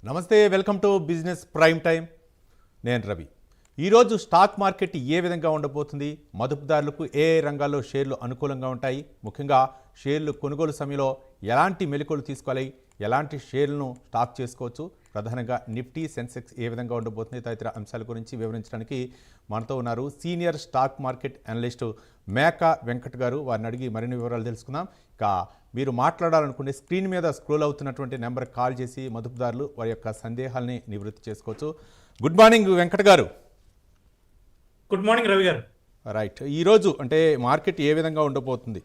నమస్తే, welcome to business prime time. నేను రవి. ఈరోజు స్టాక్ మార్కెట్ ఏ విధంగా ఉండబోతుంది, మదుపుదారులకు ఏ రంగాల్లో షేర్లు అనుకూలంగా ఉంటాయి, ముఖ్యంగా షేర్లు కొనుగోలు సమయంలో ఎలాంటి మెలకువలు తీసుకోవాలి, ఎలాంటి షేర్లను స్టాక్ చేసుకోవచ్చు, ప్రధానంగా నిఫ్టీ సెన్సెక్స్ ఏ విధంగా ఉండబోతుంది తదితర అంశాల గురించి వివరించడానికి మనతో ఉన్నారు సీనియర్ స్టాక్ మార్కెట్ అనలిస్ట్ మేక వెంకట్ గారు. వారిని అడిగి మరిన్ని వివరాలు తెలుసుకుందాం. ఇక మీరు మాట్లాడాలనుకునే స్క్రీన్ మీద స్క్రోల్ అవుతున్నటువంటి నెంబర్ కాల్ చేసి మదుపుదారులు వారి యొక్క సందేహాలని నివృత్తి చేసుకోవచ్చు. Good morning Venkat garu. Good morning Ravi గారు. రైట్, ఈరోజు అంటే మార్కెట్ ఏ విధంగా ఉండబోతుంది?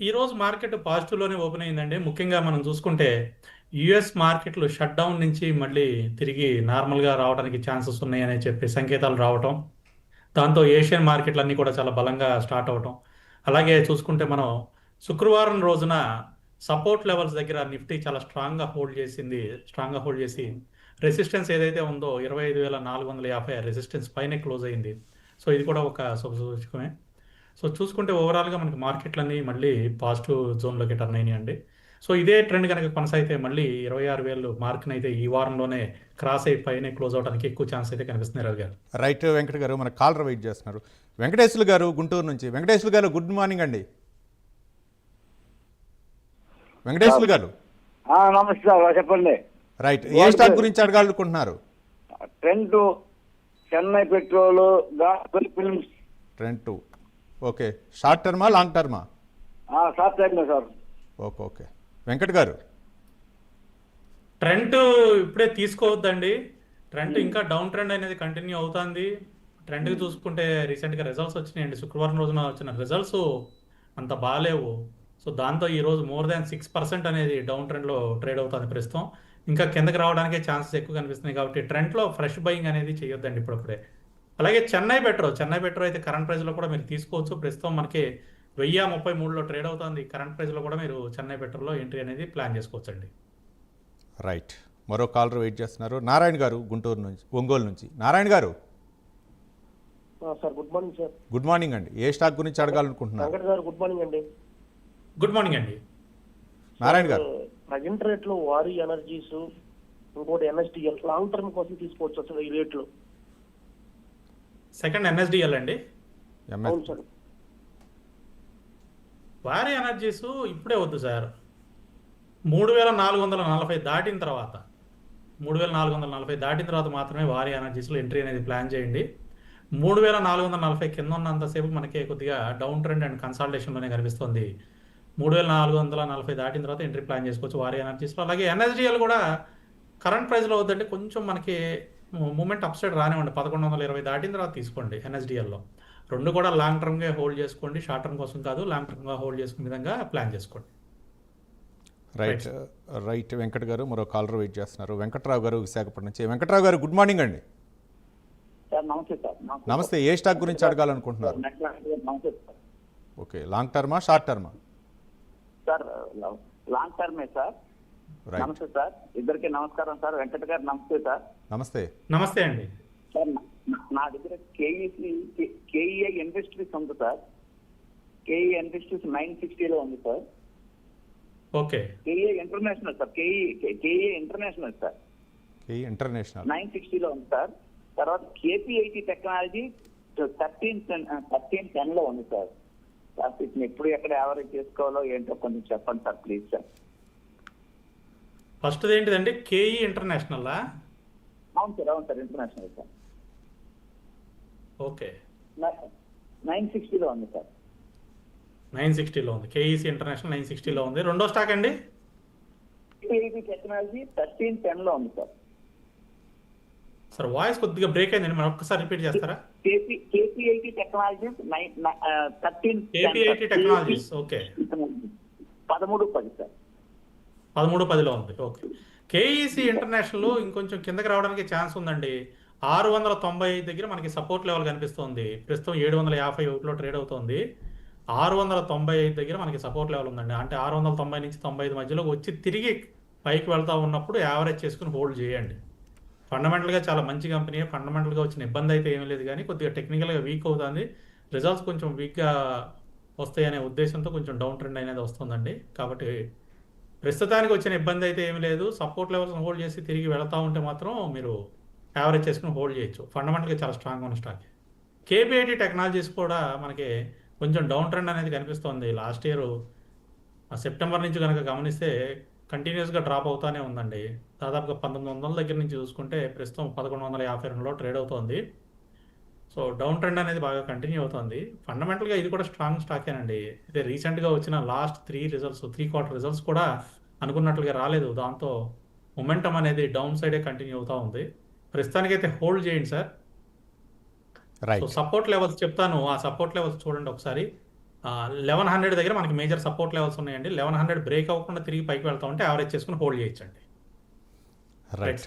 ఈరోజు మార్కెట్ పాజిటివ్లోనే ఓపెన్ అయిందండి. ముఖ్యంగా మనం చూసుకుంటే యుఎస్ మార్కెట్లు షట్ డౌన్ నుంచి మళ్ళీ తిరిగి నార్మల్గా రావడానికి ఛాన్సెస్ ఉన్నాయని చెప్పి సంకేతాలు రావటం, దాంతో ఏషియన్ మార్కెట్లన్నీ కూడా చాలా బలంగా స్టార్ట్ అవటం. అలాగే చూసుకుంటే మనం శుక్రవారం రోజున సపోర్ట్ లెవెల్స్ దగ్గర నిఫ్టీ చాలా స్ట్రాంగ్గా హోల్డ్ చేసి రెసిస్టెన్స్ ఏదైతే ఉందో 25,450 రెసిస్టెన్స్ పైనే క్లోజ్ అయింది. సో ఇది కూడా ఒక శుభసూచకమే. సో చూసుకుంటే ఓవరాల్గా మనకి మార్కెట్లన్నీ మళ్ళీ పాజిటివ్ జోన్లోకి టర్న్ అయినాయండి. సో ఇదే ట్రెండ్ కనుక కొనసాగితే మళ్ళీ 26,000 మార్క్ని అయితే ఈ వారంలోనే క్రాస్ అయి పైన క్లోజ్ అవడానికి ఎక్కువ ఛాన్స్ అయితే కనిపిస్తుంది రవి గారు. రైట్ వెంకట్ గారు, మన కాలర్ వెయిట్ చేస్తున్నారు. వెంకటేశ్వర గారు గుంటూరు నుంచి. వెంకటేశ్వర గారు గుడ్ మార్నింగ్ అండి. వెంకటేశ్వర గారు నమస్తే, చెప్పండి. రైట్, ఏ స్టాక్ గురించి అడగాలనుకుంటున్నారు? Trend, Chennai petrol, films. Trend 2. Okay, short టర్మా లాంగ్ టర్మా? Short time sir. Okay okay. Venkat garu, trend ఇప్పుడే తీసుకోవద్దండి. ట్రెండ్ ఇంకా డౌన్ ట్రెండ్ అనేది కంటిన్యూ అవుతుంది. ట్రెండ్కి చూసుకుంటే రీసెంట్గా రిజల్ట్స్ వచ్చినాయండి. శుక్రవారం రోజున వచ్చిన రిజల్ట్స్ అంత బాగాలేవు. సో దాంతో ఈరోజు మోర్ దాన్ 6% అనేది డౌన్ ట్రెండ్లో ట్రేడ్ అవుతుంది ప్రస్తుతం. ఇంకా కిందకి రావడానికే ఛాన్సెస్ ఎక్కువ కనిపిస్తున్నాయి. కాబట్టి ట్రెండ్లో ఫ్రెష్ బయింగ్ అనేది చేయొద్దండి ఇప్పుడప్పుడే. అలాగే చెన్నై పెట్రో అయితే కరెంట్ ప్రైస్లో కూడా మీరు తీసుకోవచ్చు. ప్రస్తుతం మనకి 1033లో ట్రేడ్ అవుతుంది. కరెంట్ ప్రైస్లో కూడా మీరు చెన్నై పెట్రోల్లో ఎంట్రీ అనేది ప్లాన్ చేసుకోవచ్చండి. రైట్, మరో కాలర్ వెయిట్ చేస్తున్నారు. నారాయణ గారు గుంటూరు నుంచి, ఒంగోలు నుంచి. నారాయణ గారు sir, good morning sir. Good morning అండి. ఏ స్టాక్ గురించి అడగాలనుకుంటున్నారు? వెంకట గారు గుడ్ మార్నింగ్ అండి. గుడ్ మార్నింగ్ అండి. నారాయణ గారు, ప్రజెంట్ రేట్ లో వారి ఎనర్జీస్, ఇంకోటి ఎన్ఎస్డిఎల్ లాంగ్ టర్మ్ కోసం తీసుకోవచ్చు అసలు ఈ రేట్లు. సెకండ్ ఎన్ఎస్డిఎల్ అండి. అవును సార్. వారి ఎనర్జీస్ ఇప్పుడే వద్దు సార్. 3,440 దాటిన తర్వాత 3,440 దాటిన తర్వాత మాత్రమే వారి ఎనర్జీస్లో ఎంట్రీ అనేది ప్లాన్ చేయండి. 3,440 కింద ఉన్నంతసేపు మనకి కొద్దిగా డౌన్ ట్రెండ్ అండ్ కన్సాలిడేషన్లోనే కనిపిస్తుంది. 3,440 దాటిన తర్వాత ఎంట్రీ ప్లాన్ చేసుకోవచ్చు వారి ఎనర్జీస్లో. అలాగే ఎన్ఎస్డిఎల్ కూడా కరెంట్ ప్రైస్లో వద్దంటే కొంచెం మనకి మూమెంట్ అప్ సైడ్ రానివ్వండి. 1120 దాటిన తర్వాత తీసుకోండి ఎన్ఎస్డిఎల్లో. రెండు కూడా లాంగ్ టర్మ్గా హోల్డ్ చేసుకోండి, షార్ట్ టర్మ్ కోసం కాదు, లాంగ్ టర్మ్గా హోల్డ్ చేసుకునే విధంగా ప్లాన్ చేసుకోండి. రైట్ వెంకట్ గారు, మరో కాలర్ వెయిట్ చేస్తున్నారు. వెంకట్రావు గారు విశాఖపట్నం నుంచి. వెంకట్రావు గారు గుడ్ మార్నింగ్ అండి. నమస్తే సార్. నమస్తే, ఏ స్టాక్ గురించి అడగాలనుకుంటున్నారు? నమస్తే సార్. ఓకే, లాంగ్ టర్మా షార్ట్ టర్మా? సార్ లాంగ్ టర్మే సార్. రైట్, నమస్తే సార్, ఇద్దరికి నమస్కారం సార్. వెంకట గారు నమస్తే సార్. నమస్తే. నమస్తే అండి. సార్ నా దగ్గర కేఈఐ ఇండస్ట్రీస్ ఉంది సార్. కేఈఐ ఇండస్ట్రీస్ 960లో ఉంది sir. Okay. KEI international sir. KEI international sir. KE international 960లో ఉంది సార్. తర్వాత కేపీఐటీ టెక్నాలజీ 1310లో ఉంది సార్. సార్ వీటిని ఎప్పుడు ఎక్కడ యావరేజ్ చేసుకోవాలో ఏంటో కొంచెం చెప్పండి సార్ ప్లీజ్ సార్. ఫస్ట్ ఏంటిదండి? కేఈ ఇంటర్నేషనల్లా? అవును సార్ ఇంటర్నేషనల్ సార్. ఓకే, 960లో ఉంది సార్. 960లో ఉంది. కేఈసీ ఇంటర్నేషనల్ 960లో ఉంది. రెండో స్టాక్ అండి? కేపీఐటీ టెక్నాలజీ 1310లో ఉంది సార్. సార్ వాయిస్ కొద్దిగా బ్రేక్ అయిందండి, మనం ఒక్కసారి రిపీట్ చేస్తారా? KPIT technologies 13. KPIT technologies okay 1310 sir. 1310లో ఉంది. ఓకే. కేఈసీ ఇంటర్నేషనల్ ఇంకొంచెం కిందకి రావడానికి ఛాన్స్ ఉందండి. 690 దగ్గర మనకి సపోర్ట్ లెవెల్ కనిపిస్తుంది. ప్రస్తుతం 751లో ట్రేడ్ అవుతుంది. 695 దగ్గర మనకి సపోర్ట్ లెవెల్ ఉందండి. అంటే 690 నుంచి 95 మధ్యలో వచ్చి తిరిగి పైకి వెళ్తా ఉన్నప్పుడు యావరేజ్ చేసుకుని హోల్డ్ చేయండి. ఫండమెంటల్గా చాలా మంచి కంపెనీ. ఫండమెంటల్గా వచ్చిన ఇబ్బంది అయితే ఏమీ లేదు, కానీ కొద్దిగా టెక్నికల్గా వీక్ అవుతుంది. రిజల్ట్స్ కొంచెం వీక్గా వస్తాయనే ఉద్దేశంతో కొంచెం డౌన్ ట్రెండ్ అనేది వస్తుందండి. కాబట్టి ప్రస్తుతానికి వచ్చిన ఇబ్బంది అయితే ఏమీ లేదు. సపోర్ట్ లెవెల్స్ హోల్డ్ చేసి తిరిగి వెళ్తా ఉంటే మాత్రం మీరు యావరేజ్ చేసుకుని హోల్డ్ చేయొచ్చు. ఫండమెంటల్గా చాలా స్ట్రాంగ్ ఉన్న స్టాక్. కేబిఐటి టెక్నాలజీస్ కూడా మనకి కొంచెం డౌన్ ట్రెండ్ అనేది కనిపిస్తోంది. లాస్ట్ ఇయర్ సెప్టెంబర్ నుంచి కనుక గమనిస్తే కంటిన్యూస్గా డ్రాప్ అవుతానే ఉందండి. దాదాపుగా 1900 దగ్గర నుంచి చూసుకుంటే ప్రస్తుతం 1152లో ట్రేడ్ అవుతోంది. సో డౌన్ ట్రెండ్ అనేది బాగా కంటిన్యూ అవుతుంది. ఫండమెంటల్గా ఇది కూడా స్ట్రాంగ్ స్టాకేనండి. అయితే రీసెంట్గా వచ్చిన లాస్ట్ 3 క్వార్టర్ రిజల్ట్స్ కూడా అనుకున్నట్లుగా రాలేదు. దాంతో మొమెంటం అనేది డౌన్ సైడే కంటిన్యూ అవుతూ ఉంది. ప్రస్తుతానికైతే హోల్డ్ చేయండి sir. So right. Support levels చెప్తాను. ఆ సపోర్ట్ లెవెల్స్ చూడండి ఒకసారి. 1100 దగ్గర మనకి మేజర్ సపోర్ట్ లెవెల్స్ ఉన్నాయండి. 1100 బ్రేక్ అవ్వకుండా తిరిగి పైకి వెళ్తా ఉంటే యావరేజ్ చేసుకుని హోల్డ్ చేయొచ్చండి. రైట్.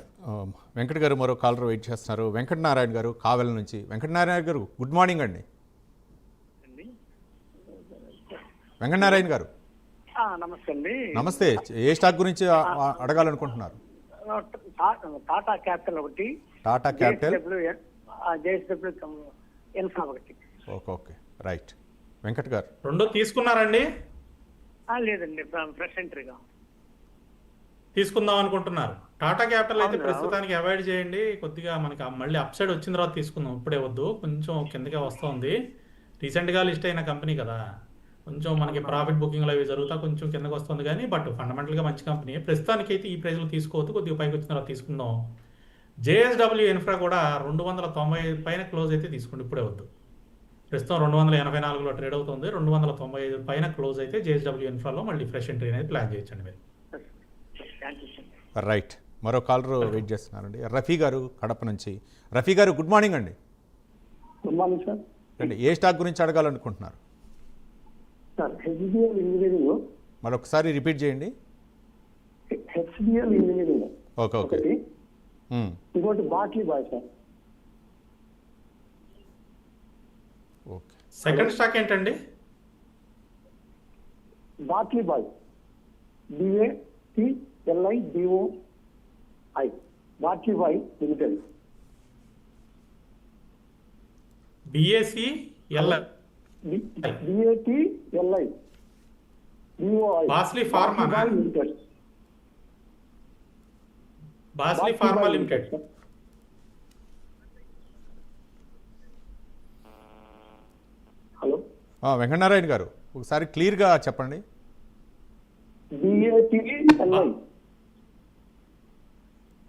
వెంకట్ గారు మరో కాలర్ వెయిట్ చేస్తున్నారు. వెంకటనారాయణ గారు కావెల నుంచి. వెంకటనారాయణ గారు గుడ్ మార్నింగ్ అండి. వెంకటనారాయణ గారు నమస్తే అండి. నమస్తే. ఏ స్టాక్ గురించి అడగాలనుకుంటున్నారు? టాటా క్యాపిటల్ ఒకటి, టాటా క్యాపిటల్. జేఎస్డబ్ల్యూ ఇన్ఫ్రా ఒకటి. Okay okay right. Venkat garu రెండు తీసుకున్నారండి? లేదండి, ఫ్రెష్ ఎంట్రీగా తీసుకుందాం అనుకుంటున్నారు. టాటా క్యాపిటల్ అయితే అవును. ప్రస్తుతానికి అవాయిడ్ చేయండి. కొద్దిగా మనకి మళ్ళీ అప్ సైడ్ వచ్చిన తర్వాత తీసుకుందాం. ఇప్పుడే వద్దు, కొంచెం కిందకే వస్తుంది. రీసెంట్గా లిస్ట్ అయిన కంపెనీ కదా, కొంచెం మనకి ప్రాఫిట్ బుకింగ్లు అవి జరుగుతా కొంచెం కిందకి వస్తుంది. కానీ బట్ ఫండమెంటల్గా మంచి కంపెనీ. ప్రస్తుతానికి అయితే ఈ ప్రైస్లో తీసుకోవద్దు, కొద్దిగా పైకి వచ్చిన తర్వాత తీసుకుందాం. జేఎస్డబ్ల్యూ ఇన్ఫ్రా కూడా 290 పైన క్లోజ్ అయితే తీసుకోండి, ఇప్పుడే వద్దు. ప్రస్తుతం 284లో ట్రేడ్ అవుతుంది. 295 పైన క్లోజ్ అయితే జేఎస్డబ్ల్యూ ఇన్ఫ్రాలో మళ్ళీ ఫ్రెష్ ఎంట్రీ అనేది ప్లాన్ చేయొచ్చండి మీరు. రైట్. మరో కాలర్ వెయిట్ చేస్తున్నారండి. రఫీ గారు కడప నుంచి. రఫీ గారు గుడ్ మార్నింగ్ అండి. Good morning sir. అంటే ఏ స్టాక్ గురించి అడగాలనుకుంటున్నారు? Sir HDL engineering. మరొకసారి రిపీట్ చేయండి. HDL engineering okay okay. ఒకటి, ఇంకోటి Batliboi sir. Okay. Second stock ఏంటండి? Batliboi, BATLIBOI, Batliboi limited. BAC LI BATLIBOI, బాస్లీ ఫార్మా లిమిటెడ్. బాస్లీ pharma limited. Hello, Venkatanarayana garu ఒకసారి క్లియర్గా చెప్పండి.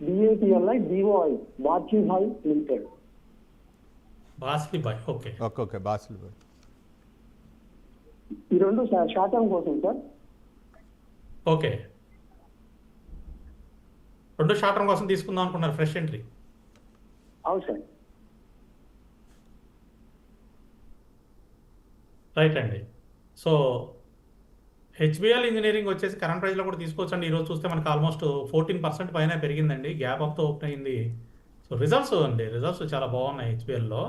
BATLIBOI, Batliboi limited. బాస్లీ బాయ్. Okay okay okay. బాసులు ఈ రెండు షార్ట్ టర్మ్ కోసం సార్. ఓకే. రెండు షార్ట్ టర్మ్ కోసం తీసుకుందాం అనుకున్నారు, ఫ్రెష్ ఎంట్రీ. అవును సార్. రైట్ అండి. సో హెచ్బిఎల్ ఇంజనీరింగ్ వచ్చేసి కరెంట్ ప్రైస్లో కూడా తీసుకోవచ్చండి. ఈరోజు చూస్తే మనకు ఆల్మోస్ట్ 14% పైన పెరిగిందండి. గ్యాప్ అప్తో ఓపెన్ అయింది. సో రిజల్ట్స్ చాలా బాగున్నాయి హెచ్బిఎల్లో.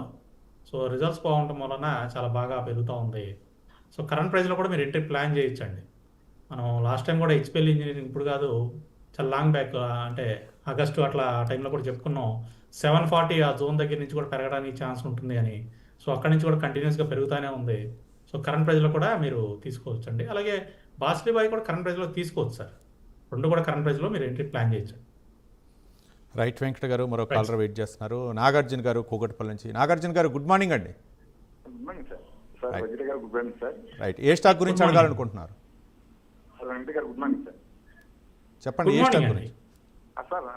సో రిజల్ట్స్ బాగుండటం వలన చాలా బాగా పెరుగుతూ ఉంది. సో కరెంట్ ప్రైస్లో కూడా మీరు ఎంట్రీ ప్లాన్ చేయొచ్చండి. మనం లాస్ట్ టైం కూడా హెచ్బిఎల్ ఇంజనీరింగ్ ఇప్పుడు కాదు, చాలా లాంగ్ బ్యాక్, అంటే ఆగస్టు అట్లా ఆ టైంలో కూడా చెప్పుకున్నాం. 740 ఆ జోన్ దగ్గర నుంచి కూడా పెరగడానికి ఛాన్స్ ఉంటుంది అని. సో అక్కడి నుంచి కూడా కంటిన్యూస్గా పెరుగుతూనే ఉంది. సో కరెంట్ ప్రైస్లో కూడా మీరు తీసుకోవచ్చు అండి. అలాగే బాస్లీ బాయ్ కూడా కరెంట్ ప్రైస్లో తీసుకోవచ్చు సార్. రెండు కూడా కరెంట్ ప్రైస్లో మీరు ఎంట్రీ ప్లాన్ చేయొచ్చు. రైట్. వెంకట గారు మరో కాలర్ వెయిట్ చేస్తున్నారు. నాగార్జున గారు కూకట్పల్లి నుంచి. నాగార్జున గారు గుడ్ మార్నింగ్ అండి. Good morning sir. Sir Venkata గారు గుడ్ మార్నింగ్ సార్. రైట్. ఏ స్టాక్ గురించి అడగాలనుకుంటున్నారు? సార్ వెంకట గారు గుడ్ మార్నింగ్ సార్. చెప్పండి, ఏ స్టాక్ గురించి? సార్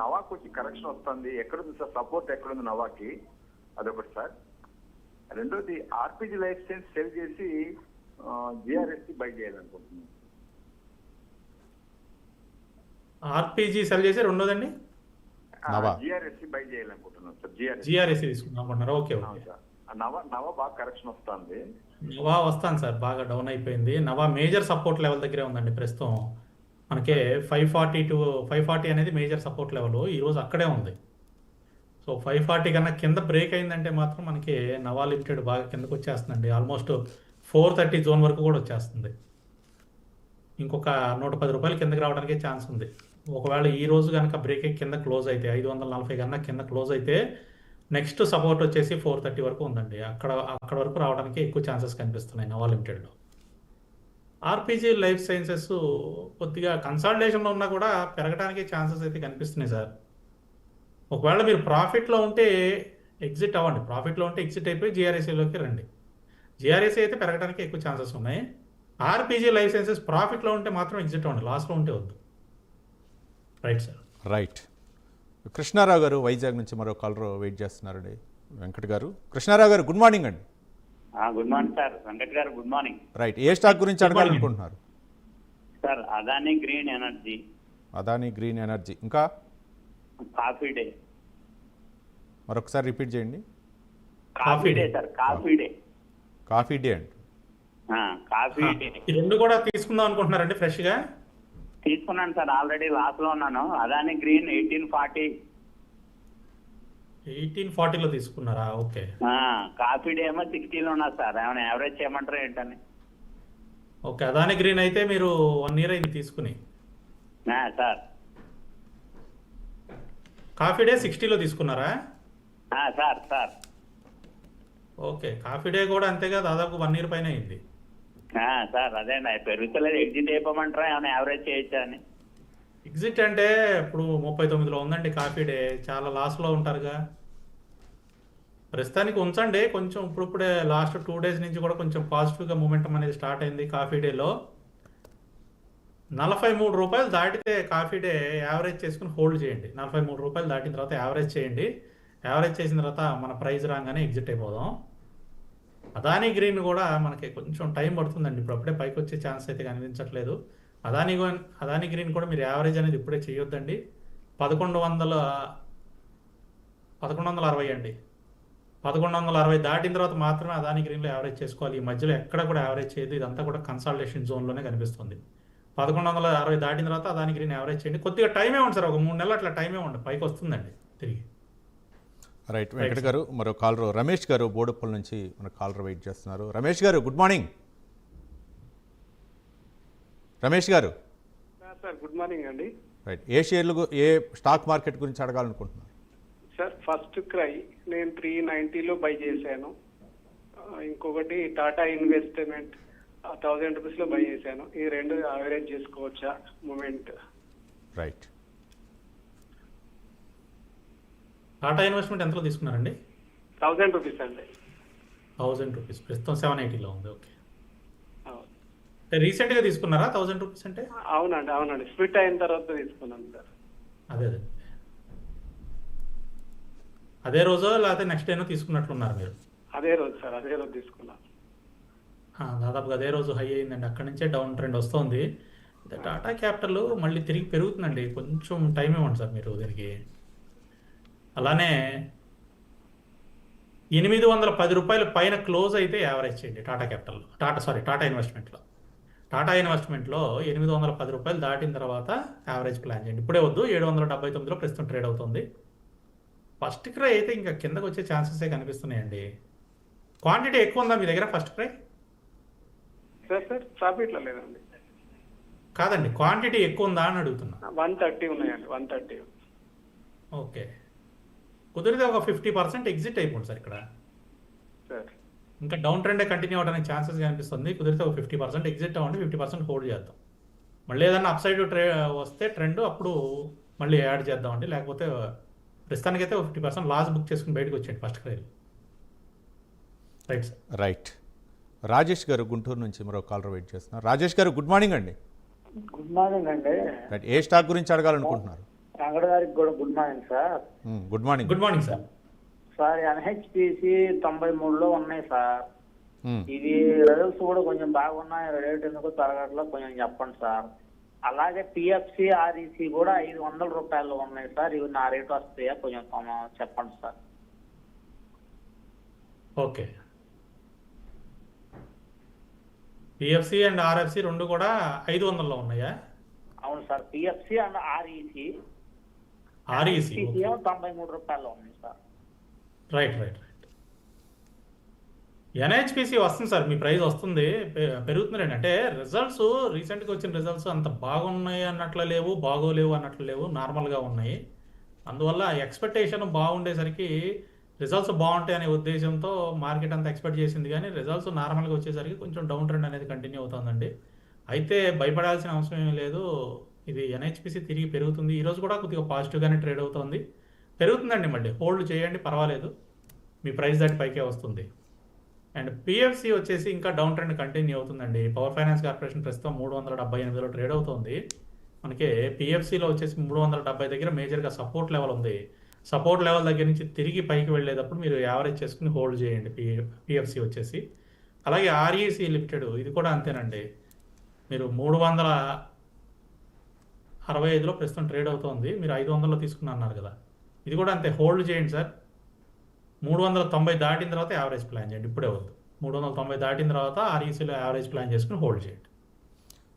నవాకి వచ్చి కరెక్షన్ వస్తుంది, ఎక్కడుంది సార్ సపోర్ట్, ఎక్కడుంది నవాకి? అదొకటి సార్. రెండోది ఆర్పిజి లైఫ్ సైన్స్ సెల్ చేసి జిఆర్ఎస్సి బై చేయాలనుకుంటున్నాను. ఆర్పిజి సెల్ చేసి రెండోదండి జిఆర్ఎస్సి బై చేయాలనుకుంటున్నాను సార్. జిఆర్ఎస్సి తీసుకుందాం అనుకుంటున్నారు. Okay okay. సార్ నవ బాగా కరెక్షన్ వస్తుంది. నవా వస్తాను సార్, బాగా డౌన్ అయిపోయింది. నవా మేజర్ సపోర్ట్ లెవెల్ దగ్గరే ఉందండి ప్రస్తుతం. మనకే 540 to 540 అనేది మేజర్ సపోర్ట్ లెవెల్. ఈరోజు అక్కడే ఉంది. సో 540 కన్నా కింద బ్రేక్ అయిందంటే మాత్రం మనకి నవా లిమిటెడ్ బాగా కిందకు వచ్చేస్తుందండి. ఆల్మోస్ట్ 430 జోన్ వరకు కూడా వచ్చేస్తుంది. ఇంకొక 110 రూపాయలు కిందకి రావడానికి ఛాన్స్ ఉంది. ఒకవేళ ఈ రోజు కనుక బ్రేక్ అయ్యి కింద క్లోజ్ అయితే 540 కన్నా కింద క్లోజ్ అయితే నెక్స్ట్ సపోర్ట్ వచ్చేసి 430 వరకు ఉందండి. అక్కడ వరకు రావడానికి ఎక్కువ ఛాన్సెస్ కనిపిస్తున్నాయి నవా లిమిటెడ్లో. ఆర్పీజీ లైఫ్ సైన్సెస్ కొద్దిగా కన్సాలిడేషన్లో ఉన్నా కూడా పెరగడానికి ఛాన్సెస్ అయితే కనిపిస్తున్నాయి సార్. ఒకవేళ మీరు ప్రాఫిట్లో ఉంటే ఎగ్జిట్ అవ్వండి, ప్రాఫిట్లో ఉంటే ఎగ్జిట్ అయిపోయి జిఆర్ఎస్ఏలోకి రండి. జిఆర్ఎస్ఏ అయితే పెరగడానికి ఎక్కువ ఛాన్సెస్ ఉన్నాయి. ఆర్పీజీ లైఫ్ సైన్సెస్ ప్రాఫిట్లో ఉంటే మాత్రం ఎగ్జిట్ అవ్వండి, లాస్లో ఉంటే వద్దు. Right sir. రైట్. కృష్ణారావు గారు వైజాగ్ నుంచి మరో కాలర్ వెయిట్ చేస్తున్నారండి. వెంకట్ గారు. కృష్ణారావు గారు గుడ్ మార్నింగ్ అండి. Good morning sir. Venkat garu good morning. Right. ఏ స్టాక్ గురించి అడగాలనుకుంటున్నారు? Sir Adani green energy. Adani green energy, ఇంకా కాఫీ డే. మరొకసారి రిపీట్ చేయండి. Coffee day sir, coffee day. Coffee day అండి. కాఫీ డే ఈ రెండు కూడా తీసుకుందాం అనుకుంటున్నారండి ఫ్రెష్గా? తీసుకున్నాను సార్, ఆల్రెడీ లాస్ లో ఉన్నాను. అదానీ గ్రీన్ 1840. 1840లో తీసుకున్నారా? ఓకే. కాఫీ డే ఏమో 60లో ఉన్నా సార్. ఏమైనా యావరేజ్ చేయమంటారా ఏంటని? ఓకే, అదానీ గ్రీన్ అయితే మీరు 1 year అయింది తీసుకుని. సార్ కాఫీ డే 60లో తీసుకున్నారా? Sir sir okay, coffee day కూడా అంతేగా, దాదాపు 1 year పైన అయింది. సార్ అదేండి, పెరుగుతలేదు. ఎగ్జిట్ అయిపోమంటారా, ఏమైనా యావరేజ్ చేయొచ్చా అని? ఎగ్జిట్ అంటే ఇప్పుడు 39లో ఉందండి కాఫీ డే, చాలా లాస్లో ఉంటారుగా. ప్రస్తుతానికి ఉంచండి కొంచెం. ఇప్పుడిప్పుడే లాస్ట్ 2 days నుంచి కూడా కొంచెం పాజిటివ్గా మూమెంటం అనేది స్టార్ట్ అయింది కాఫీ డేలో. 43 రూపాయలు దాటితే కాఫీ డే యావరేజ్ చేసుకుని హోల్డ్ చేయండి. 43 రూపాయలు దాటిన తర్వాత యావరేజ్ చేయండి. యావరేజ్ చేసిన తర్వాత మన ప్రైస్ రాగానే ఎగ్జిట్ అయిపోదాం. అదానీ గ్రీన్ కూడా మనకి కొంచెం టైం పడుతుందండి, ఇప్పుడు అప్పుడే పైకి వచ్చే ఛాన్స్ అయితే కనిపించట్లేదు. అదానీ గ్రీన్ కూడా మీరు యావరేజ్ అనేది ఇప్పుడే చేయొద్దండి. 1160 అండి. 1160 దాటిన తర్వాత మాత్రమే అదానీ గ్రీన్లో యావరేజ్ చేసుకోవాలి. ఈ మధ్యలో ఎక్కడ కూడా యావరేజ్ చేయదు. ఇదంతా కూడా కన్సాలిడేషన్ జోన్లోనే కనిపిస్తుంది. 1160 దాటిన తర్వాత అదానీ గ్రీన్ యావరేజ్ చేయండి. కొద్దిగా టైమే ఉంది సార్, ఒక 3 నెలలు అట్లా టైమే ఉంది, పైకి వస్తుందండి తిరిగి. రైట్. వెంకట్ గారు. మరో కాలర్ రమేష్ గారు బోడుప్పల్ నుంచి మన కాలర్ వెయిట్ చేస్తున్నారు. రమేష్ గారు good morning. Ramesh garu. Sir good morning అండి. రైట్. ఏ షేర్లు ఏ స్టాక్ మార్కెట్ గురించి అడగాలనుకుంటున్నారు? సార్ ఫస్ట్ క్రై నేను 390లో బై చేశాను. ఇంకొకటి టాటా ఇన్వెస్ట్మెంట్ 1000 రూపీస్లో బై చేశాను. ఈ రెండు యావరేజ్ చేసుకోవచ్చా మూమెంట్? రైట్. టాటా ఇన్వెస్ట్మెంట్ ఎంతలో తీసుకున్నారండి? 1000 రూపీస్ అండి. 1000 రూపీస్, ప్రస్తుతం 780లో ఉంది. ఓకే, రీసెంట్గా తీసుకున్నారా 1000 రూపీస్ అంటే? అవునండి అవునండి, స్ప్లిట్ అయిన తర్వాత తీసుకున్నాను సార్. అదే అదే రోజు లేకపోతే నెక్స్ట్ డేనో తీసుకున్నట్లున్నారు మీరు? అదే రోజు సార్, అదే రోజు తీసుకున్నాను. దాదాపుగా అదే రోజు హై అయిందండి, అక్కడి నుంచే డౌన్ ట్రెండ్ వస్తుంది. టాటా క్యాపిటల్ మళ్ళీ తిరిగి పెరుగుతుందండి, కొంచెం టైం ఇవ్వండి సార్ మీరు దీనికి. అలానే 810 రూపాయల పైన క్లోజ్ అయితే యావరేజ్ చేయండి టాటా క్యాపిటల్లో. టాటా ఇన్వెస్ట్మెంట్లో. టాటా ఇన్వెస్ట్మెంట్లో 810 రూపాయలు దాటిన తర్వాత యావరేజ్ ప్లాన్ చేయండి. ఇప్పుడే వద్దు, 779లో ప్రస్తుతం ట్రేడ్ అవుతుంది. ఫస్ట్ క్రై అయితే ఇంకా కిందకు వచ్చే ఛాన్సెసే కనిపిస్తున్నాయండి. క్వాంటిటీ ఎక్కువ ఉందా మీ దగ్గర ఫస్ట్ క్రై? సార్ ప్రాఫిట్లో లేదండి. కాదండి, క్వాంటిటీ ఎక్కువ ఉందా అని అడుగుతున్నా. 130 ఉన్నాయండి, 130. ఓకే, కుదిరితే ఒక 50% ఎగ్జిట్ అయిపోండి సార్ ఇక్కడ. సార్ ఇంకా డౌన్ ట్రెండే కంటిన్యూ అవడానికి ఛాన్సెస్ కనిపిస్తుంది. కుదిరితే ఒక 50% ఎగ్జిట్ అవ్వండి, 50% హోల్డ్ చేద్దాం. మళ్ళీ ఏదన్నా అప్ సైడ్ వస్తే ట్రెండ్ అప్పుడు మళ్ళీ యాడ్ చేద్దామండి. లేకపోతే ప్రస్తుతానికైతే 50% లాస్ బుక్ చేసుకుని బయటకు వచ్చేయండి ఫస్ట్ క్రైలో. Right sir. Right. Rajesh garu Guntur నుంచి మరో కాలర్ వెయిట్ చేస్తున్నారు. రాజేష్ గారు గుడ్ మార్నింగ్ అండి. గుడ్ మార్నింగ్ అండి. రైట్. ఏ స్టాక్ గురించి అడగాలనుకుంటున్నారు? వెంకట గారికి కూడా good morning sir. Good morning. Good morning sir. Sir NHPC 93లో ఉన్నాయి సార్. ఇది రిజల్ట్స్ కూడా కొంచెం బాగున్నాయి, రేట్ ఎందుకు తరగట్లో కొంచెం చెప్పండి సార్. అలాగే పిఎఫ్సి ఆర్ఈసి కూడా 500 రూపాయలు ఉన్నాయి సార్. ఇవి నా రేట్ వస్తాయా కొంచెం చెప్పండి sir. Okay, PFC and RFC రెండు కూడా 500లో ఉన్నాయా? అవును sir, PFC and REC. REC 93 రూపాయలు ఉన్నాయి సార్. రైట్. ఎన్హెచ్పిసి వస్తుంది సార్, మీ ప్రైస్ వస్తుంది, పెరుగుతున్నారండి. అంటే రిజల్ట్స్ రీసెంట్గా వచ్చిన రిజల్ట్స్ అంత బాగున్నాయి అన్నట్లు లేవు, బాగోలేవు అన్నట్లు లేవు, నార్మల్గా ఉన్నాయి. అందువల్ల ఎక్స్పెక్టేషన్ బాగుండేసరికి రిజల్ట్స్ బాగుంటాయి అనే ఉద్దేశంతో మార్కెట్ అంతా ఎక్స్పెక్ట్ చేసింది. కానీ రిజల్ట్స్ నార్మల్గా వచ్చేసరికి కొంచెం డౌన్ ట్రెండ్ అనేది కంటిన్యూ అవుతుందండి. అయితే భయపడాల్సిన అవసరం ఏమీ లేదు. ఇది ఎన్హెచ్పిసి తిరిగి పెరుగుతుంది. ఈరోజు కూడా కొద్దిగా పాజిటివ్గానే ట్రేడ్ అవుతుంది. పెరుగుతుందండి, మళ్ళీ హోల్డ్ చేయండి, పర్వాలేదు, మీ ప్రైస్ దాటి పైకే వస్తుంది. అండ్ పిఎఫ్సి వచ్చేసి ఇంకా డౌన్ ట్రెండ్ కంటిన్యూ అవుతుందండి. పవర్ ఫైనాన్స్ కార్పొరేషన్ ప్రస్తుతం 378లో ట్రేడ్ అవుతుంది. మనకి పిఎఫ్సిలో వచ్చేసి 370 దగ్గర మేజర్గా సపోర్ట్ లెవెల్ ఉంది. సపోర్ట్ లెవెల్ దగ్గర నుంచి తిరిగి పైకి వెళ్ళేటప్పుడు మీరు యావరేజ్ చేసుకుని హోల్డ్ చేయండి పిఎఫ్సి వచ్చేసి. అలాగే ఆర్ఈసి లిమిటెడ్ ఇది కూడా అంతేనండి. మీరు 365లో ప్రస్తుతం ట్రేడ్ అవుతుంది. మీరు 500లో తీసుకుని అన్నారు కదా, ఇది కూడా అంతే, హోల్డ్ చేయండి సార్. 390 దాటిన తర్వాత యావరేజ్ ప్లాన్ చేయండి, ఇప్పుడే వద్దు. 390 దాటిన తర్వాత ఆర్ఈసీలో యావరేజ్ ప్లాన్ చేసుకుని హోల్డ్ చేయండి.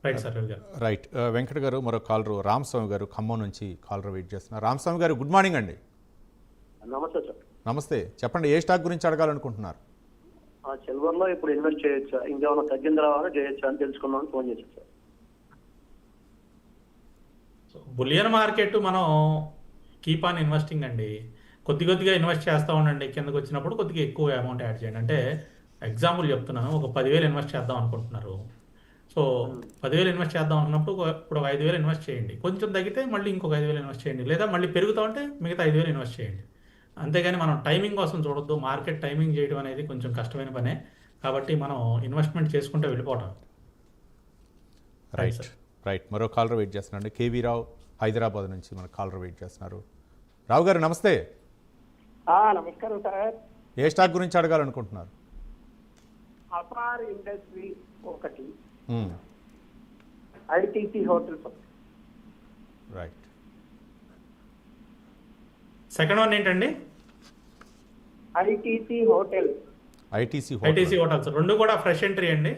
రైట్ సార్, రవి గారు. రైట్. వెంకట్ గారు, మరో కాలరు రామస్వామి గారు ఖమ్మం నుంచి కాలర్ వెయిట్ చేస్తున్నారు. రామస్వామి గారు, గుడ్ మార్నింగ్ అండి. నమస్తే సార్. నమస్తే, చెప్పండి, ఏ స్టాక్ గురించి అడగాలనుకుంటున్నారు? సిల్వర్లో ఇప్పుడు ఇన్వెస్ట్ చేయొచ్చా, ఇంకేమైనా తగ్గిన తర్వాత చేయొచ్చా అని తెలుసుకుందామని ఫోన్ చేశాను సార్. సో బులియన్ మార్కెట్ మనం కీప్ ఆన్ ఇన్వెస్టింగ్ అండి. కొద్దిగా ఇన్వెస్ట్ చేస్తూ ఉండండి. కిందకు వచ్చినప్పుడు కొద్దిగా ఎక్కువ అమౌంట్ యాడ్ చేయండి. అంటే ఎగ్జాంపుల్ చెప్తున్నాను, ఒక 10,000 ఇన్వెస్ట్ చేద్దాం అనుకుంటున్నారు. సో 10,000 ఇన్వెస్ట్ చేద్దాం అనుకున్నప్పుడు ఇప్పుడు 5,000 ఇన్వెస్ట్ చేయండి. కొంచెం తగ్గితే మళ్ళీ ఇంకొక 5,000 ఇన్వెస్ట్ చేయండి. లేదా మళ్ళీ పెరుగుతా ఉంటే మిగతా 5,000 ఇన్వెస్ట్ చేయండి. అంతేగాని మనం టైమింగ్ కోసం చూడొద్దు. మార్కెట్ టైమింగ్ చేయడం అనేది కొంచెం కష్టమైన పనే. కాబట్టి మనం ఇన్వెస్ట్మెంట్ చేసుకుంటే వెళ్ళిపోవటం. Right right. మరో కాలర్ వెయిట్ చేస్తున్నారండి. కేవీ రావు హైదరాబాద్ నుంచి మన కాలర్ వెయిట్ చేస్తున్నారు. రావు గారు, నమస్తే. నమస్కారం సార్. ఏ స్టాక్ గురించి అడగాలనుకుంటున్నారు? అపార్ ఇండస్ట్రీ ఒకటి, ITC hotels. Right. Second one ఏంటండి? ITC hotel. ఐటీసీ హోటల్స్ రెండు కూడా ఫ్రెష్ ఎంట్రీ అండి.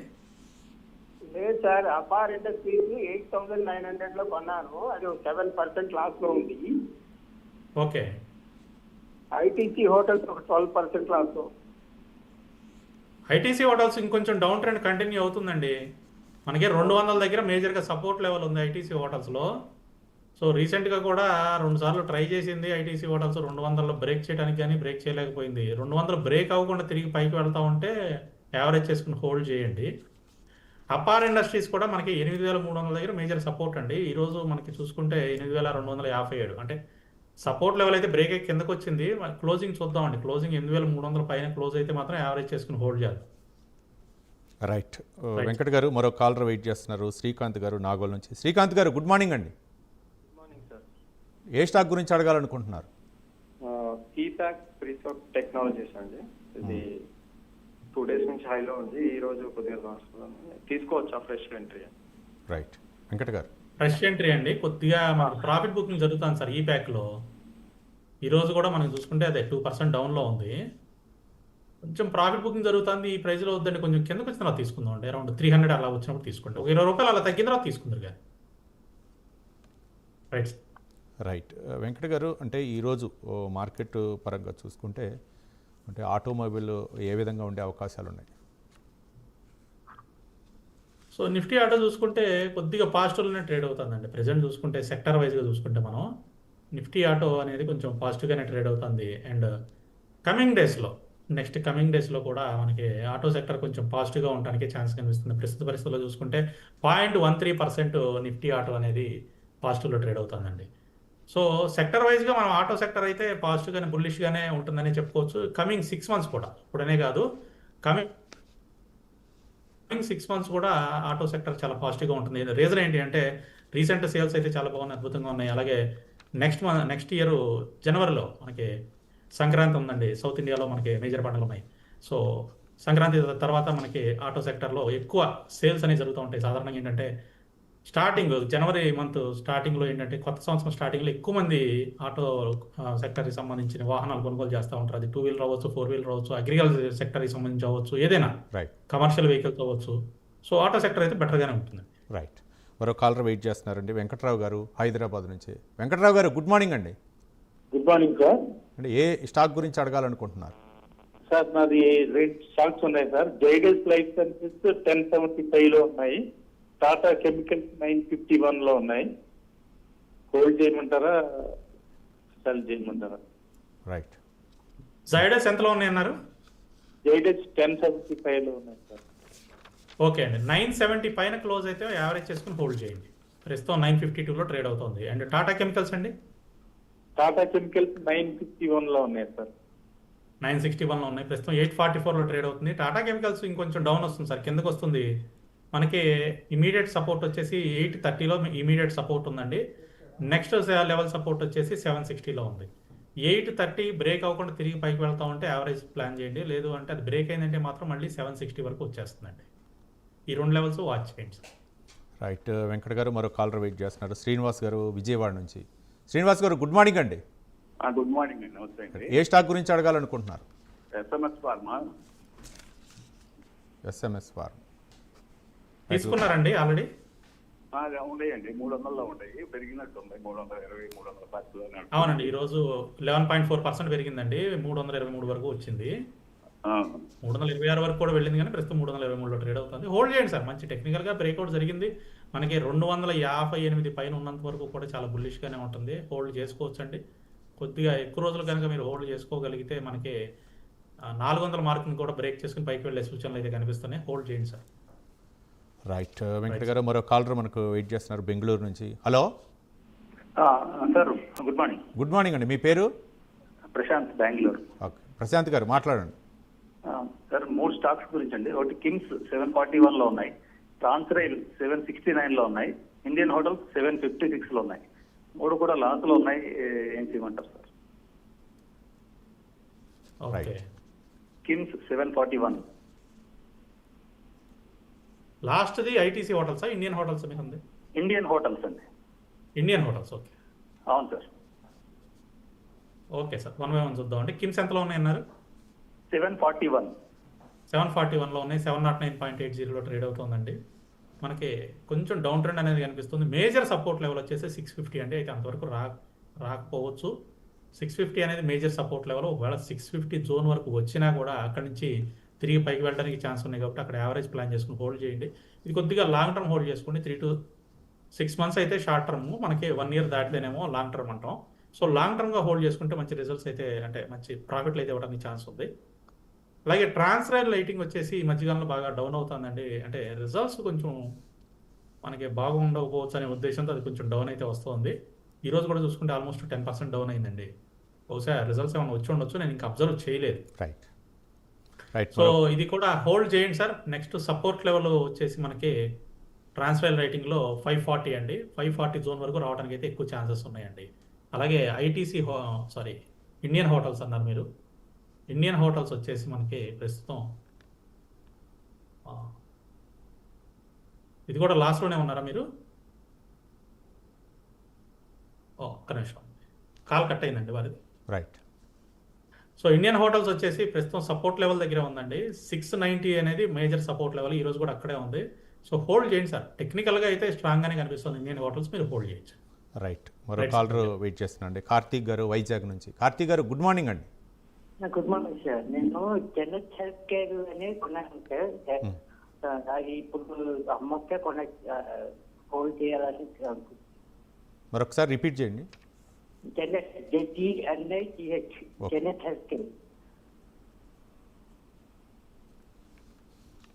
లేదు సార్, అపార్ ఇండస్ట్రీస్ 8,900లో కొన్నాను. అది 7% లాస్ లో ఉంది. ఓకే. ఐటీసీ హోటల్స్ ఒక 12% లాస్ లో. ఐటీసీ హోటల్స్ ఇంకొంచెం డౌన్ ట్రెండ్ కంటిన్యూ అవుతుందండి. మనకి 200 దగ్గర మేజర్గా సపోర్ట్ లెవెల్ ఉంది ఐటీసీ హోటల్స్లో. సో రీసెంట్గా కూడా 2 సార్లు ట్రై చేసింది ఐటీసీ హోటల్స్ 200లో బ్రేక్ చేయడానికి, కానీ బ్రేక్ చేయలేకపోయింది. 200 బ్రేక్ అవ్వకుండా తిరిగి పైకి వెళ్తూ ఉంటే యావరేజ్ చేసుకుని హోల్డ్ చేయండి. అపార్ ఇండస్ట్రీస్ కూడా మనకి 8,300 దగ్గర మేజర్ సపోర్ట్ అండి. ఈరోజు మనకి చూసుకుంటే 8,257, అంటే సపోర్ట్ లెవెల్ అయితే బ్రేక్ అయ్యి కిందకు వచ్చింది. క్లోజింగ్ చూద్దామండి. క్లోజింగ్ 8,300 పైన క్లోజ్ అయితే మాత్రం యావరేజ్ చేసుకుని హోల్డ్ చేద్దాం. రైట్. వెంకట్ గారు, మరో కాలర్ వెయిట్ చేస్తున్నారు. శ్రీకాంత్ గారు నాగోల్ నుంచి. శ్రీకాంత్ గారు, గుడ్ మార్నింగ్ అండి. Good morning sir. ఏ స్టాక్ గురించి అడగాలనుకుంటున్నారు? కీపాక్ ప్రీసోట్ టెక్నాలజీస్ అండి. ఇది 2 days నుంచి హైలో ఉంది. ఈ రోజు కొద్దిగా లాస్ తీసుకోవచ్చా ఫ్రెష్ ఎంట్రీ? రైట్. వెంకట్ గారు. ఫ్రెష్ ఎంట్రీ అండి. కొద్దిగా మనకు ప్రాఫిట్ బుకింగ్ జరుగుతుంది సార్ ఈ ప్యాక్లో. ఈరోజు కూడా మనం చూసుకుంటే అదే 2% డౌన్లో ఉంది. కొంచెం ప్రాఫిట్ బుకింగ్ జరుగుతుంది. ఈ ప్రైస్లో వద్దండి, కొంచెం కిందకు వచ్చిన తర్వాత తీసుకుందాం అండి. అరౌండ్ 300 అలా వచ్చినప్పుడు తీసుకోండి. ఒక 20 రూపాయలు అలా తగ్గిన తర్వాత తీసుకుందరు కానీ. Right right. వెంకట్ గారు, అంటే ఈరోజు మార్కెట్ పరంగా చూసుకుంటే అంటే ఆటోమొబైల్ ఏ విధంగా ఉండే అవకాశాలు ఉన్నాయి? సో నిఫ్టీ ఆటో చూసుకుంటే కొద్దిగా పాజిటివ్లోనే ట్రేడ్ అవుతుందండి. ప్రెజెంట్ చూసుకుంటే సెక్టర్ వైజ్గా చూసుకుంటే మనం నిఫ్టీ ఆటో అనేది కొంచెం పాజిటివ్గానే ట్రేడ్ అవుతుంది. అండ్ నెక్స్ట్ కమింగ్ డేస్లో కూడా మనకి ఆటో సెక్టర్ కొంచెం పాజిటివ్గా ఉండడానికి ఛాన్స్ కనిపిస్తుంది. ప్రస్తుత పరిస్థితుల్లో చూసుకుంటే 0.13% నిఫ్టీ ఆటో అనేది పాజిటివ్లో ట్రేడ్ అవుతుందండి. సో సెక్టర్ వైజ్గా మనం ఆటో సెక్టర్ అయితే పాజిటివ్గానే బుల్లిష్గానే ఉంటుందని చెప్పుకోవచ్చు. కమింగ్ 6 months కూడా, ఇప్పుడనే కాదు, కమింగ్ 6 months కూడా ఆటో సెక్టర్ చాలా పాజిటివ్గా ఉంటుంది. రీజన్ ఏంటి అంటే రీసెంట్ సేల్స్ అయితే చాలా బాగున్నాయి, అద్భుతంగా ఉన్నాయి. అలాగే నెక్స్ట్ ఇయర్ జనవరిలో మనకి సంక్రాంతి ఉందండి. సౌత్ ఇండియాలో మనకి మేజర్ పండుగలు ఉన్నాయి. సో సంక్రాంతి తర్వాత మనకి ఆటో సెక్టర్లో ఎక్కువ సేల్స్ అనేవి జరుగుతూ ఉంటాయి. సాధారణంగా ఏంటంటే జనవరి మంత్ స్టార్టింగ్లో ఏంటంటే కొత్త సంవత్సరం స్టార్టింగ్లో ఎక్కువ మంది ఆటో సెక్టర్కి సంబంధించిన వాహనాలు కొనుగోలు చేస్తూ ఉంటారు. అది 2 wheeler అవ్వచ్చు, 4 wheeler అవ్వచ్చు, అగ్రికల్చర్ సెక్టర్కి సంబంధించి అవ్వచ్చు, ఏదైనా కమర్షియల్ వెహికల్స్ అవ్వచ్చు. సో ఆటో సెక్టర్ అయితే బెటర్గానే ఉంటుంది. రైట్. మరో కాలర్ వెయిట్ చేస్తున్నారండి. వెంకట్రావు గారు హైదరాబాద్ నుంచి. వెంకట్రావు గారు, గుడ్ మార్నింగ్ అండి. Good morning sir. అంటే ఏ స్టాక్ గురించి అడగాలనుకుంటున్నారు? సార్ నాది 2 స్టాక్స్ ఉన్నాయి సార్. జైడస్ లైఫ్ సైన్సెస్ 1075లో ఉన్నాయి. టాటా కెమికల్స్ 951లో ఉన్నాయి. హోల్డ్ చేయమంటారా, సెల్ చేయమంటారా? రైట్. జైడస్ ఎంతలో ఉన్నాయి అన్నారు? జైడస్ 1075లో ఉన్నాయి సార్. ఓకే అండి, 970 పైన క్లోజ్ అయితే యావరేజ్ చేసుకుని హోల్డ్ చేయండి. ప్రస్తుతం 952లో ట్రేడ్ అవుతుంది. అండ్ టాటా కెమికల్స్ అండి, టాటా కెమికల్స్ 951 లో ఉన్నాయి సార్. 961లో ఉన్నాయి. ప్రస్తుతం 844లో ట్రేడ్ అవుతుంది. టాటా కెమికల్స్ ఇంకొంచెం డౌన్ వస్తుంది సార్, కిందకు వస్తుంది. మనకి ఇమీడియట్ సపోర్ట్ వచ్చేసి 830లో ఇమీడియట్ సపోర్ట్ ఉందండి. నెక్స్ట్ లెవెల్ సపోర్ట్ వచ్చేసి 760లో ఉంది. 830 బ్రేక్ అవ్వకుండా తిరిగి పైకి వెళ్తా ఉంటే యావరేజ్ ప్లాన్ చేయండి. లేదు అంటే అది బ్రేక్ అయిందంటే మాత్రం మళ్ళీ 760 వరకు వచ్చేస్తుందండి. ఈ 2 లెవెల్స్ వాచ్ చేయండి సార్. రైట్, వెంకట గారు మరో కాలర్ వెయిట్ చేస్తున్నారు. శ్రీనివాస్ గారు విజయవాడ నుంచి. శ్రీనివాస్ గారు గుడ్ మార్నింగ్ అండి. గుడ్ మార్నింగ్ అండి. నమస్తే అండి. ఏ స్టాక్ గురించి అడగాలనుకుంటున్నారు? SMS pharma. ఎస్ఎంఎస్ ఫార్మ్ తీసుకున్నారండి ఆల్రెడీ? ఉన్నాయండి, 300లో ఉన్నాయి, పెరిగినట్టు ఉన్నాయి. 320, 310. అవునండి, ఈరోజు 11.4% పెరిగిందండి. 323 వరకు వచ్చింది. 326 వరకు కూడా వెళ్ళింది, కానీ ప్రస్తుతం 323లో ట్రేడ్ అవుతుంది. హోల్డ్ చేయండి సార్, మంచి టెక్నికల్గా బ్రేక్అవుట్ జరిగింది. మనకి 258 పైన ఉన్నంత వరకు కూడా చాలా బుల్లిష్గానే ఉంటుంది. హోల్డ్ చేసుకోవచ్చండి. కొద్దిగా ఎక్కువ రోజులు కనుక మీరు హోల్డ్ చేసుకోగలిగితే మనకి 400 మార్కుని కూడా బ్రేక్ చేసుకుని పైకి వెళ్ళే సూచనలు అయితే కనిపిస్తున్నాయి. హోల్డ్ చేయండి సార్. రైట్, వెంకట గారు మరో కాలర్ మనకు వెయిట్ చేస్తున్నారు బెంగళూరు నుంచి. Hello sir, good morning. Good morning అండి, మీ పేరు? ప్రశాంత్, బెంగళూరు. ఓకే, ప్రశాంత్ గారు మాట్లాడండి. సార్, 3 స్టాక్స్ గురించి అండి. ఒకటి కిమ్స్ 741లో ఉన్నాయి, ట్రాన్స్రైల్ 769లో ఉన్నాయి, ఇండియన్ హోటల్స్ 756లో ఉన్నాయి. 3 కూడా లాస్లో ఉన్నాయి. ఏం చేయమంటారు సార్? ఓకే, కిమ్స్ 741. లాస్ట్ది ఐటీసీ హోటల్సా, ఇండియన్ హోటల్స్ మీకు ఉంది? ఇండియన్ హోటల్స్ అండి. Indian hotels, okay. అవును సార్. ఓకే సార్, 1 by 1 చూద్దామండి. కిమ్స్ ఎంతలో ఉన్నాయన్నారు? 741. 741లో ఉన్నాయి. 709.80లో ట్రేడ్ అవుతుందండి. మనకి కొంచెం డౌన్ ట్రెండ్ అనేది కనిపిస్తుంది. మేజర్ సపోర్ట్ లెవెల్ వచ్చేసి 650 అండి. అయితే అంతవరకు రాకపోవచ్చు. 650 అనేది మేజర్ సపోర్ట్ లెవెల్. ఒకవేళ 650 జోన్ వరకు వచ్చినా కూడా అక్కడి నుంచి తిరిగి పైకి వెళ్ళడానికి ఛాన్స్ ఉన్నాయి కాబట్టి అక్కడ యావరేజ్ ప్లాన్ చేసుకుని హోల్డ్ చేయండి. ఇది కొద్దిగా లాంగ్ టర్మ్ హోల్డ్ చేసుకోండి. 3 to 6 months అయితే షార్ట్ టర్మ్, మనకి 1 year దాటితేనేమో లాంగ్ టర్మ్ అంటాం. సో లాంగ్ టర్మ్గా హోల్డ్ చేసుకుంటే మంచి రిజల్ట్స్ అయితే, అంటే మంచి ప్రాఫిట్లు అయితే ఇవ్వడానికి ఛాన్స్ ఉంది. అలాగే ట్రాన్స్రైల్ లైటింగ్ వచ్చేసి ఈ మధ్యకాలంలో బాగా డౌన్ అవుతుందండి. అంటే రిజల్ట్స్ కొంచెం మనకి బాగుండకపోవచ్చు అనే ఉద్దేశంతో అది కొంచెం డౌన్ అయితే వస్తుంది. ఈరోజు కూడా చూసుకుంటే ఆల్మోస్ట్ 10% డౌన్ అయిందండి. బహుశా రిజల్ట్స్ ఏమైనా వచ్చి ఉండొచ్చు, నేను ఇంకా అబ్జర్వ్ చేయలేదు. రైట్ రైట్, సో ఇది కూడా హోల్డ్ చేయండి సార్. నెక్స్ట్ సపోర్ట్ లెవెల్ వచ్చేసి మనకి ట్రాన్స్రైల్ రైటింగ్లో 540 అండి. 540 జోన్ వరకు రావడానికి అయితే ఎక్కువ ఛాన్సెస్ ఉన్నాయండి. అలాగే ఐటీసీ ఇండియన్ హోటల్స్ అన్నారు మీరు. ఇండియన్ హోటల్స్ వచ్చేసి మనకి ప్రస్తుతం ఇది కూడా లాస్ట్లోనే ఉన్నారా మీరు? ఒక్క నిమిషం, కాల్ కట్ అయిందండి వారిది. రైట్. సో ఇండియన్ హోటల్స్ వచ్చేసి ప్రస్తుతం సపోర్ట్ లెవెల్ దగ్గర ఉందండి. 690 అనేది మేజర్ సపోర్ట్ లెవెల్. ఈరోజు కూడా అక్కడే ఉంది. సో హోల్డ్ చేయండి సార్. టెక్నికల్గా అయితే స్ట్రాంగ్గానే కనిపిస్తుంది ఇండియన్ హోటల్స్, మీరు హోల్డ్ చేయొచ్చు. రైట్, మరో కాలర్ వెయిట్ చేస్తున్నాండి. కార్తీక్ గారు వైజాగ్ నుంచి. కార్తీక్ గారు గుడ్ మార్నింగ్ అండి. Good morning sir. నేను జనరల్ హెల్త్ కేర్ అనేది కొన్నాను సార్. అది ఇప్పుడు అమ్మకే హోల్డ్ చేయాలని మరొకసారి రిపీట్ చేయండి. Zenith health care.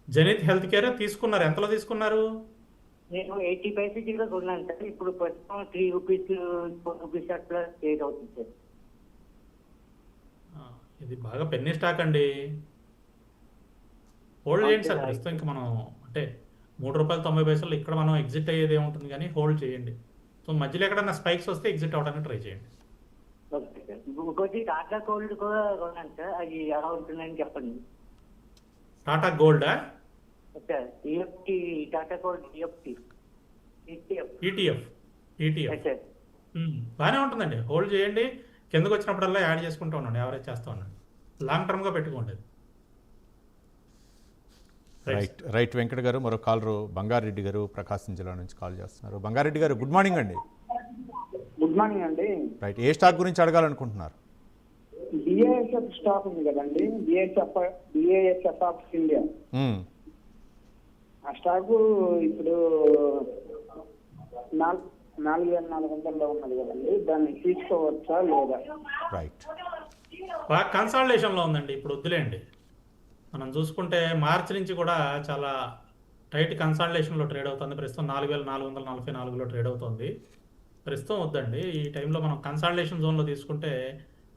Zenith health care తీసుకున్నారు. ఎంతలో తీసుకున్నారు? నేను 80 పైసా కొన్నాను సార్. ఇప్పుడు ప్రస్తుతం 3 రూపీస్ 4 రూపీస్ అట్లా ట్రేడ్ అవుతుంది సార్. ఇది బాగా పెన్నీ స్టాక్ అండి. హోల్డ్ చేయండి సార్. ప్రస్తుతం ఇంకా మనం అంటే ₹3.90 ఇక్కడ మనం ఎగ్జిట్ అయ్యేది ఏముంటుంది, కానీ హోల్డ్ చేయండి. సో మధ్యలో ఎక్కడన్నా స్పైక్స్ వస్తే ఎగ్జిట్ అవడానికి ట్రై చేయండి. Okay sir. ఇంకోటి టాటా గోల్డ్ కూడా కొన్నాను సార్. అది ఎలా ఉంటుందని చెప్పండి. టాటా గోల్డా? Sir EFT, Tata gold EFT, ETF బాగానే ఉంటుందండి. హోల్డ్ చేయండి. కిందకు వచ్చినప్పుడల్లా యాడ్ చేసుకుంటూ ఉండండి, యావరేజ్ చేస్తూ ఉండండి. లాంగ్ టర్మ్గా పెట్టుకోండి. రైట్ రైట్, వెంకట గారు మరో కాలరు బంగారెడ్డి గారు ప్రకాశం జిల్లా నుంచి కాల్ చేస్తున్నారు. బంగారెడ్డి గారు గుడ్ మార్నింగ్ అండి. గుడ్ మార్నింగ్ అండి. రైట్, ఏ స్టాక్ గురించి అడగాలనుకుంటున్నారు? బిఏఎస్ఎఫ్ స్టాక్ ఉంది కదండి, బిఏఎస్ఎఫ్ ఆఫ్ ఇండియా. ఆ స్టాక్ ఇప్పుడు 4,400లో ఉన్నది కదండి, దాన్ని తీసుకోవచ్చా లేదా? రైట్, బాగా కన్సాలిడేషన్లో ఉందండి. ఇప్పుడు వద్దులేండి. మనం చూసుకుంటే మార్చి నుంచి కూడా చాలా టైట్ కన్సాలిడేషన్లో ట్రేడ్ అవుతుంది. ప్రస్తుతం 4444లో ట్రేడ్ అవుతుంది. ప్రస్తుతం వద్దండి. ఈ టైంలో మనం కన్సాలిడేషన్ జోన్లో తీసుకుంటే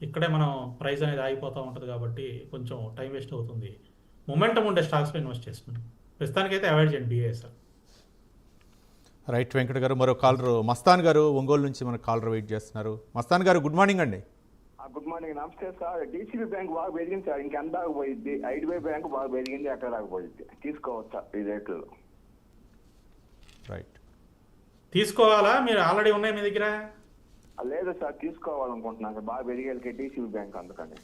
ఇక్కడే మనం ప్రైస్ అనేది ఆగిపోతూ ఉంటుంది కాబట్టి కొంచెం టైం వేస్ట్ అవుతుంది. మొమెంటం ఉండే స్టాక్స్లో ఇన్వెస్ట్ చేసుకోండి. ప్రస్తుతానికైతే అవాయిడ్ చేయండి BASF. రైట్ వెంకట్ గారు. మరో కాలర్ మస్తాన్ గారు ఒంగోలు నుంచి మన కాలర్ వెయిట్ చేస్తున్నారు. మస్తాన్ గారు గుడ్ మార్నింగ్ అండి. గుడ్ మార్నింగ్, నమస్తే సార్. DCB బ్యాంక్ బాగా పెరిగింది సార్, ఇంకెంత దాకా పోయిద్ది? IDBI బ్యాంక్ బాగా పెరిగింది, ఎక్కడ దాకా పోయిద్ది? తీసుకోవచ్చా ఈ రేట్లలో? రైట్, తీసుకోవాలా? మీరు ఆల్రెడీ ఉన్నాయి మీ దగ్గర? లేదు సార్, తీసుకోవాలనుకుంటున్నాను సార్, బాగా పెరిగేళ్ళకి DCB బ్యాంక్. అందుకని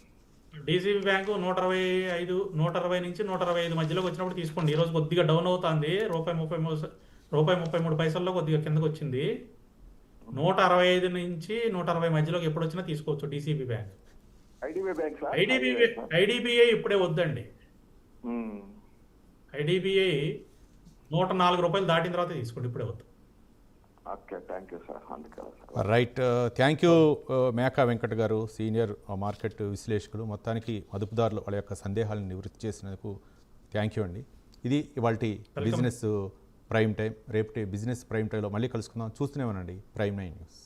DCB బ్యాంకు 120 నుంచి 125 మధ్యలోకి వచ్చినప్పుడు తీసుకోండి. ఈరోజు కొద్దిగా డౌన్ అవుతుంది, ₹1.33 కొద్దిగా కిందకు వచ్చింది. 165 నుంచి 160 మధ్యలోకి ఎప్పుడు వచ్చినా తీసుకోవచ్చు DCB bank. IDBI bank sir, IDBI ఇప్పుడే వద్దండి. IDBI ₹104 దాటిన తర్వాత తీసుకోండి, ఇప్పుడే వద్దు. Okay, thank you sir. అందుకే right, thank you Meka Venkat garu, senior market విశ్లేషకులు. మొత్తానికి మదుపుదారులు వాళ్ళ యొక్క సందేహాలను నివృత్తి చేసినందుకు థ్యాంక్ యూ అండి. ఇది ఇవాళ బిజినెస్ ప్రైమ్ టైం. రేపటి బిజినెస్ ప్రైమ్ టైంలో మళ్ళీ కలుసుకుందాం. చూస్తూనే ఉండండి Prime 9 News.